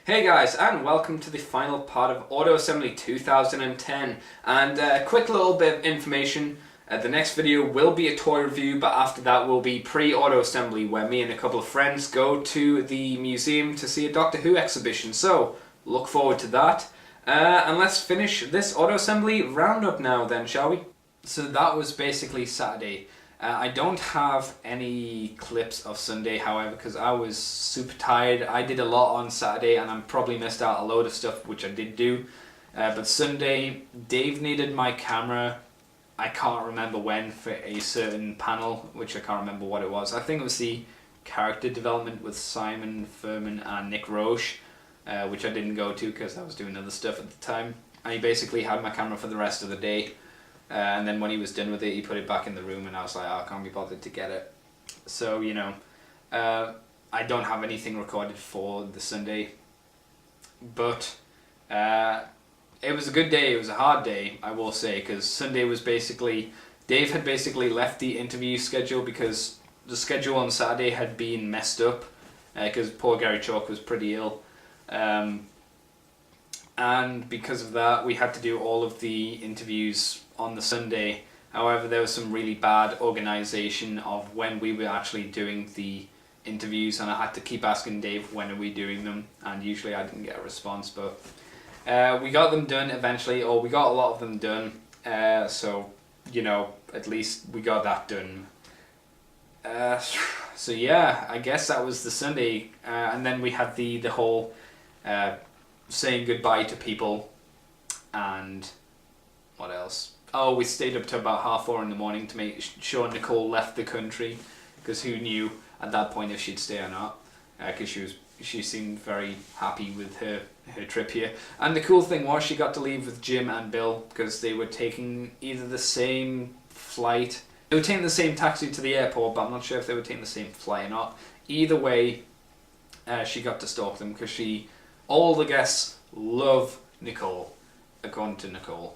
Hey guys, and welcome to the final part of Auto Assembly 2010. And a quick little bit of information. The next video will be a toy review, but after that will be pre-Auto Assembly, where me and a couple of friends go to the museum to see a Doctor Who exhibition. So, look forward to that. And let's finish this Auto Assembly roundup now then, shall we? So that was basically Saturday. I don't have any clips of Sunday, however, because I was super tired. I did a lot on Saturday and I probably missed out a load of stuff, which I did do. But Sunday, Dave needed my camera. I can't remember when, for a certain panel, which I can't remember what it was. I think it was the character development with Simon Furman and Nick Roche, which I didn't go to because I was doing other stuff at the time. And he basically had my camera for the rest of the day. And then when he was done with it, he put it back in the room and I was like, oh, I can't be bothered to get it. So, you know, I don't have anything recorded for the Sunday. But it was a good day. It was a hard day, I will say, because Sunday was basically... Dave had basically left the interview schedule because the schedule on Saturday had been messed up because poor Gary Chalk was pretty ill. And because of that, we had to do all of the interviews on the Sunday. However, there was some really bad organisation of when we were actually doing the interviews, and I had to keep asking Dave, when are we doing them? And usually I didn't get a response, but we got them done eventually, or we got a lot of them done. So, you know, at least we got that done. So yeah, I guess that was the Sunday. And then we had the whole saying goodbye to people, and what else? Oh, we stayed up to about 4:30 in the morning to make sure Nicole left the country, because who knew at that point if she'd stay or not, because she seemed very happy with her trip here. And the cool thing was she got to leave with Jim and Bill, because they were taking either the same flight, they were taking the same taxi to the airport, but I'm not sure if they were taking the same flight or not. Either way, she got to stalk them, because all the guests love Nicole, according to Nicole.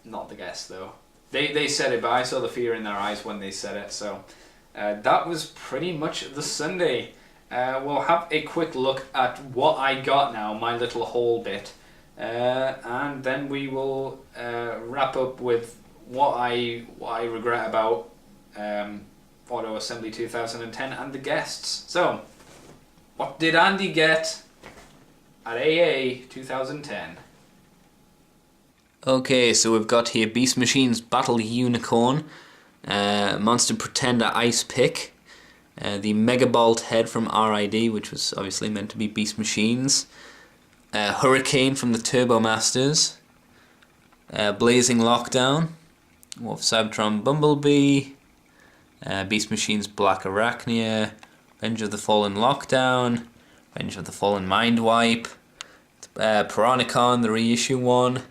Not the guests though. They said it, but I saw the fear in their eyes when they said it. So that was pretty much the Sunday. We'll have a quick look at what I got now, my little haul bit, and then we will wrap up with what I regret about Auto Assembly 2010 and the guests. So, what did Andy get at AA 2010? Okay, so we've got here Beast Machine's Battle Unicorn, Monster Pretender Ice Pick, the Megabolt head from RID, which was obviously meant to be Beast Machine's, Hurricane from the Turbo Masters, Blazing Lockdown, Wolf Cybertron Bumblebee, Beast Machine's Black Arachnia, Revenge of the Fallen Lockdown, Revenge of the Fallen Mindwipe, Piranacon, the reissue one,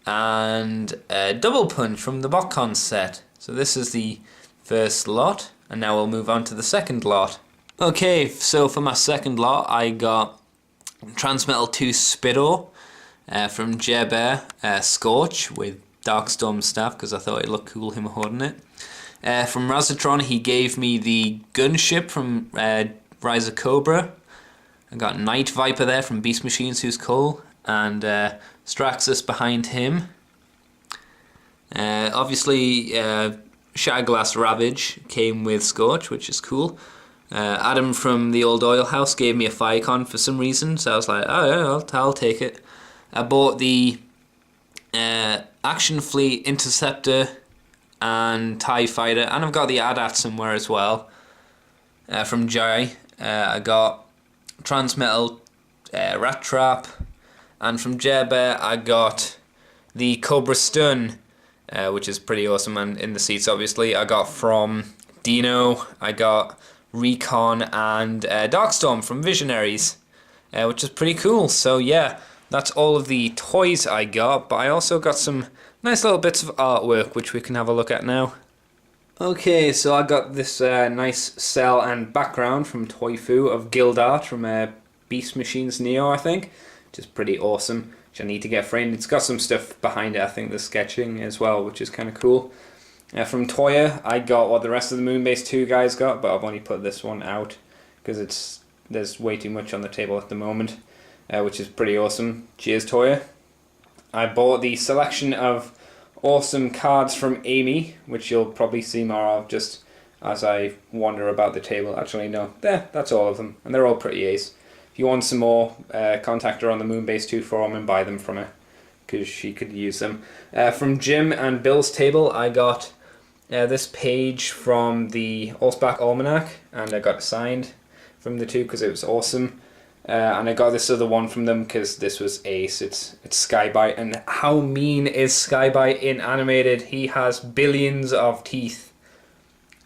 and Double Punch from the BotCon set. So this is the first lot, and now we'll move on to the second lot. Okay, so for my second lot I got Transmetal 2 Spittle from Jer Scorch with Darkstorm staff, because I thought it looked cool him holding it. From Razatron he gave me the Gunship from Rise of Cobra. I got Night Viper there from Beast Machines, who's cool, and Straxus behind him. Obviously, Shatterglass Ravage came with Scorch, which is cool. Adam from the old oil house gave me a Firecon for some reason, so I was like, oh yeah, I'll take it. I bought the Action Fleet Interceptor and TIE Fighter, and I've got the AT-AT somewhere as well. From Jai, I got Transmetal Rat Trap, and from Jer I got the Cobra Stun, which is pretty awesome, and in the seats obviously. I got from Dino, I got Recon and Darkstorm from Visionaries, which is pretty cool. So yeah, that's all of the toys I got, but I also got some nice little bits of artwork which we can have a look at now. Okay, so I got this nice cell and background from Toyfu of Guild Art from Beast Machines Neo, I think, which is pretty awesome, which I need to get framed. It's got some stuff behind it, I think the sketching as well, which is kind of cool. From Toya, I got what the rest of the Moonbase 2 guys got, but I've only put this one out because there's way too much on the table at the moment. which is pretty awesome. Cheers, Toya. I bought the selection of awesome cards from Amy, which you'll probably see more of just as I wander about the table. Actually, no, that's all of them, and they're all pretty ace. If you want some more, contact her on the Moonbase 2 forum and buy them from her, because she could use them. From Jim and Bill's table, I got this page from the Allsback Almanac, and I got it signed from the two because it was awesome. And I got this other one from them because this was ace. It's Skybite, and how mean is Skybite in animated? He has billions of teeth.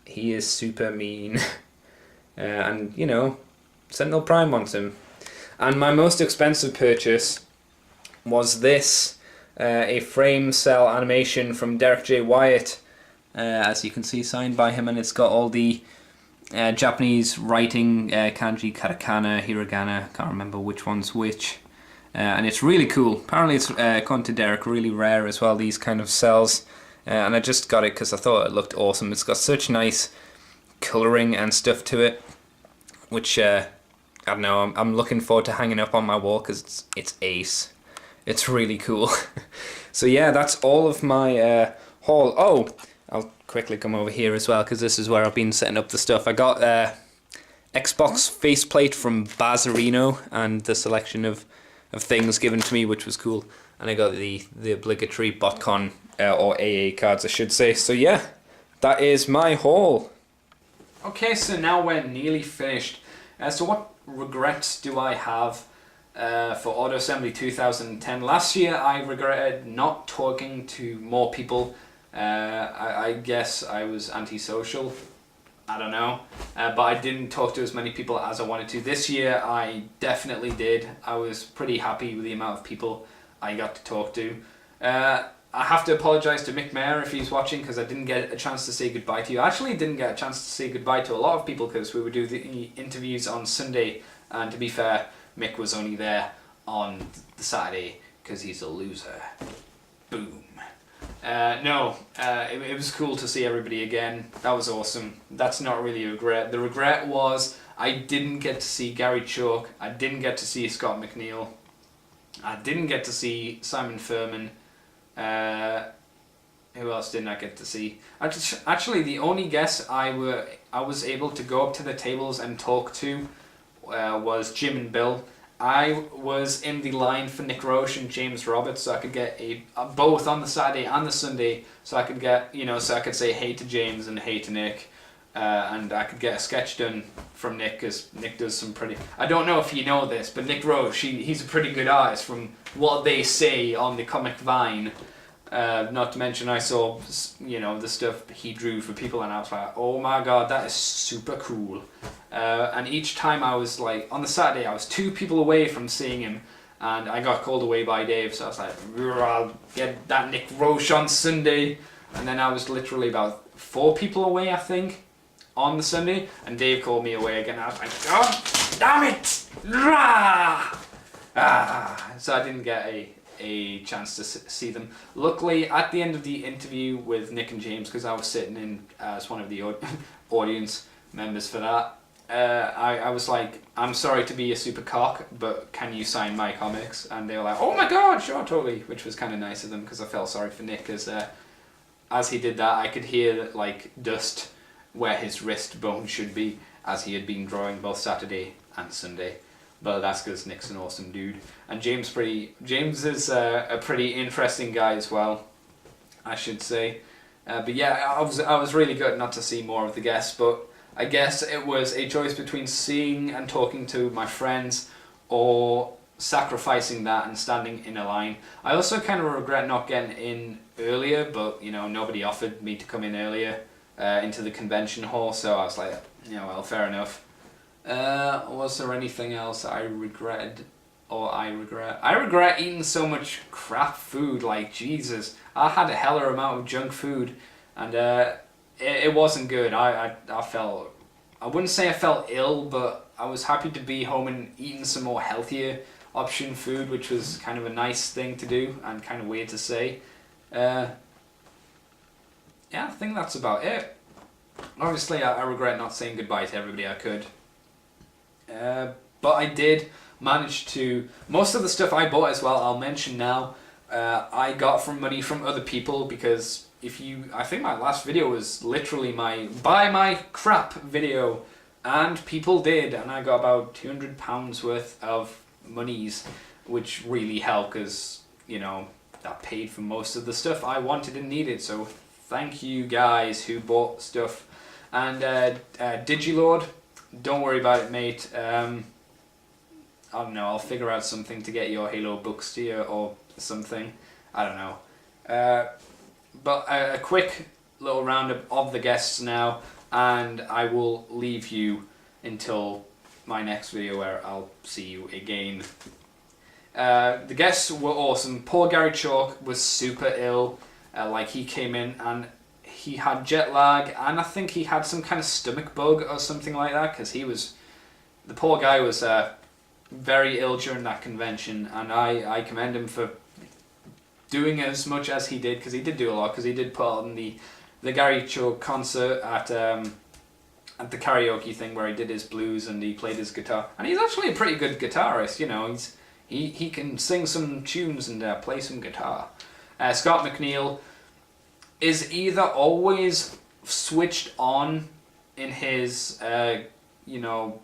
He is super mean. And, you know, Sentinel Prime wants him. And my most expensive purchase was this, a frame cell animation from Derek J. Wyatt. As you can see, signed by him, and it's got all the Japanese writing, kanji, katakana, hiragana, can't remember which one's which. And it's really cool. Apparently it's, according to Derek, really rare as well, these kind of cells. And I just got it because I thought it looked awesome. It's got such nice colouring and stuff to it, which, I don't know, I'm looking forward to hanging up on my wall because it's ace. It's really cool. So yeah, that's all of my haul. Oh, I'll quickly come over here as well because this is where I've been setting up the stuff. I got Xbox faceplate from Bazarino and the selection of things given to me, which was cool. And I got the obligatory BotCon or AA cards, I should say. So yeah, that is my haul. Okay, so now we're nearly finished. So what regrets do I have for Auto Assembly 2010? Last year I regretted not talking to more people. I guess I was antisocial, I don't know, but I didn't talk to as many people as I wanted to. This year I definitely did. I was pretty happy with the amount of people I got to talk to. I have to apologise to Mick Mayer if he's watching, because I didn't get a chance to say goodbye to you. I actually didn't get a chance to say goodbye to a lot of people because we would do the interviews on Sunday, and to be fair, Mick was only there on the Saturday because he's a loser. Boom. It was cool to see everybody again. That was awesome. That's not really a regret. The regret was I didn't get to see Gary Chalk. I didn't get to see Scott McNeil. I didn't get to see Simon Furman. Who else didn't I get to see? Actually, the only guest I was able to go up to the tables and talk to was Jim and Bill. I was in the line for Nick Roche and James Roberts, so I could get both on the Saturday and the Sunday, so I could get, so I could say hey to James and hey to Nick, and I could get a sketch done from Nick, because Nick does some pretty, I don't know if you know this, but Nick Roche, he's a pretty good artist from what they say on the Comic Vine. Not to mention I saw, the stuff he drew for people, and I was like, oh my god, that is super cool. And each time I was like, on the Saturday, I was 2 people away from seeing him, and I got called away by Dave, so I was like, I'll get that Nick Roche on Sunday. And then I was literally about 4 people away, I think, on the Sunday, and Dave called me away again. I was like, God damn it! So I didn't get a chance to see them. Luckily, at the end of the interview with Nick and James, because I was sitting in as one of the audience members for that, I was like, I'm sorry to be a super cock, but can you sign my comics? And they were like, oh my god, sure, totally, which was kind of nice of them, because I felt sorry for Nick, because as he did that, I could hear like dust where his wrist bone should be, as he had been drawing both Saturday and Sunday. But that's because Nick's an awesome dude, and James is a pretty interesting guy as well, I should say. But yeah, I was really good not to see more of the guests, but I guess it was a choice between seeing and talking to my friends, or sacrificing that and standing in a line. I also kind of regret not getting in earlier, but nobody offered me to come in earlier into the convention hall, so I was like, well, fair enough. Was there anything else I regretted? I regret eating so much crap food, like Jesus. I had a heller amount of junk food, and it wasn't good. I felt, I wouldn't say I felt ill, but I was happy to be home and eating some more healthier option food, which was kind of a nice thing to do and kind of weird to say. Yeah, I think that's about it. Obviously, I regret not saying goodbye to everybody I could. But I did. managed to, most of the stuff I bought as well, I'll mention now, I got from money from other people, because I think my last video was literally my buy my crap video, and people did, and I got about £200 worth of monies, which really helped, because, you know, that paid for most of the stuff I wanted and needed, so thank you guys who bought stuff. And Digilord, don't worry about it, mate. I don't know, I'll figure out something to get your Halo books to you or something. I don't know. But a quick little roundup of the guests now, and I will leave you until my next video where I'll see you again. The guests were awesome. Poor Gary Chalk was super ill. Like, he came in and he had jet lag, and I think he had some kind of stomach bug or something like that, because the poor guy was very ill during that convention, and I commend him for doing as much as he did, because he did do a lot, because he did put on the Gary Chalk concert at the karaoke thing where he did his blues and he played his guitar, and he's actually a pretty good guitarist, you know, he can sing some tunes and play some guitar. Scott McNeil is either always switched on in his, you know,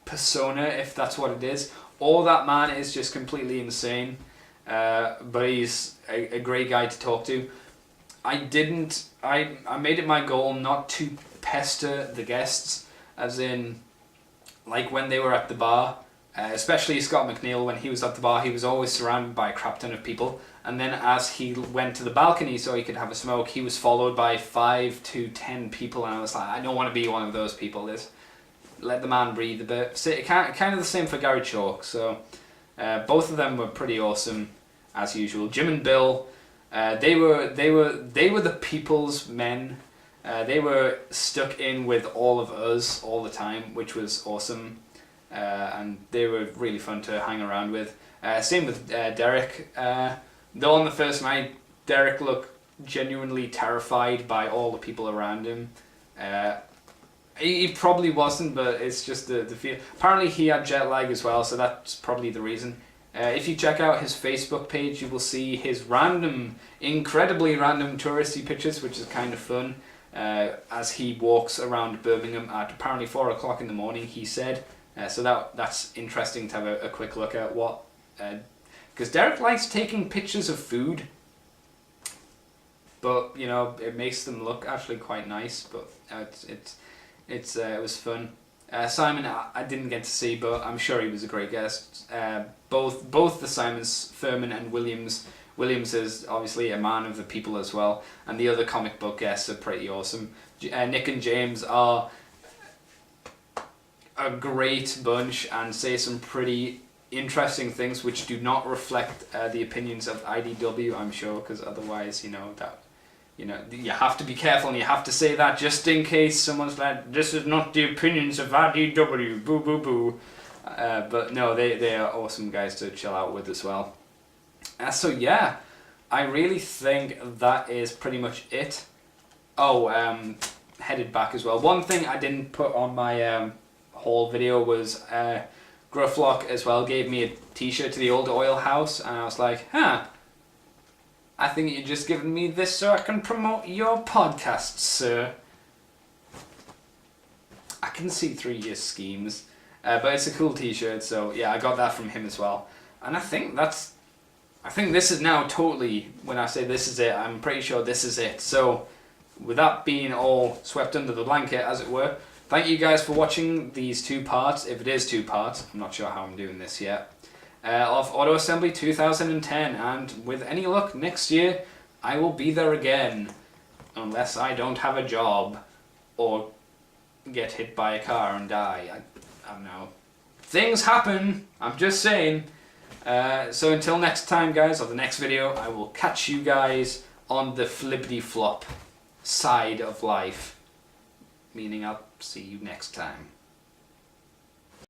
persona, if that's what it is, or that man is just completely insane. But he's a great guy to talk to. I made it my goal not to pester the guests, as in, like, when they were at the bar, especially Scott McNeil, when he was at the bar, he was always surrounded by a crap ton of people. And then as he went to the balcony so he could have a smoke, he was followed by 5 to 10 people, and I was like, I don't want to be one of those people. Let the man breathe a bit. So kind of the same for Gary Chalk. So both of them were pretty awesome as usual. Jim and Bill, they were the people's men. They were stuck in with all of us all the time, which was awesome, and they were really fun to hang around with. Same with Derek. Though on the first night, Derek looked genuinely terrified by all the people around him. He probably wasn't, but it's just the feel. Apparently he had jet lag as well, so that's probably the reason. If you check out his Facebook page, you will see his incredibly random touristy pictures, which is kind of fun, as he walks around Birmingham at apparently 4 o'clock in the morning, he said. So that's interesting to have a quick look at what... because Derek likes taking pictures of food, but, you know, it makes them look actually quite nice, but it was fun. Simon, I didn't get to see, but I'm sure he was a great guest. Both the Simons, Furman and Williams. Williams is obviously a man of the people as well, and the other comic book guests are pretty awesome. Nick and James are a great bunch and say some pretty interesting things which do not reflect the opinions of IDW, I'm sure, because otherwise, you have to be careful, and you have to say that just in case someone's like, this is not the opinions of IDW, boo boo boo. But no, they are awesome guys to chill out with as well. So yeah, I really think that is pretty much it. Oh, headed back as well. One thing I didn't put on my haul video was Grufflock as well gave me a t-shirt to the Old Oil House, and I was like, I think you're just giving me this so I can promote your podcast, sir. I can see through your schemes. But it's a cool t-shirt, so yeah, I got that from him as well. And I think this is now totally, when I say this is it, I'm pretty sure this is it. So, with that being all swept under the blanket, as it were, thank you guys for watching these 2 parts, if it is 2 parts, I'm not sure how I'm doing this yet, of Auto Assembly 2010, and with any luck, next year, I will be there again, unless I don't have a job, or get hit by a car and die. I don't know. Things happen, I'm just saying. So until next time, guys, or the next video, I will catch you guys on the flippity flop side of life. Meaning I'll see you next time.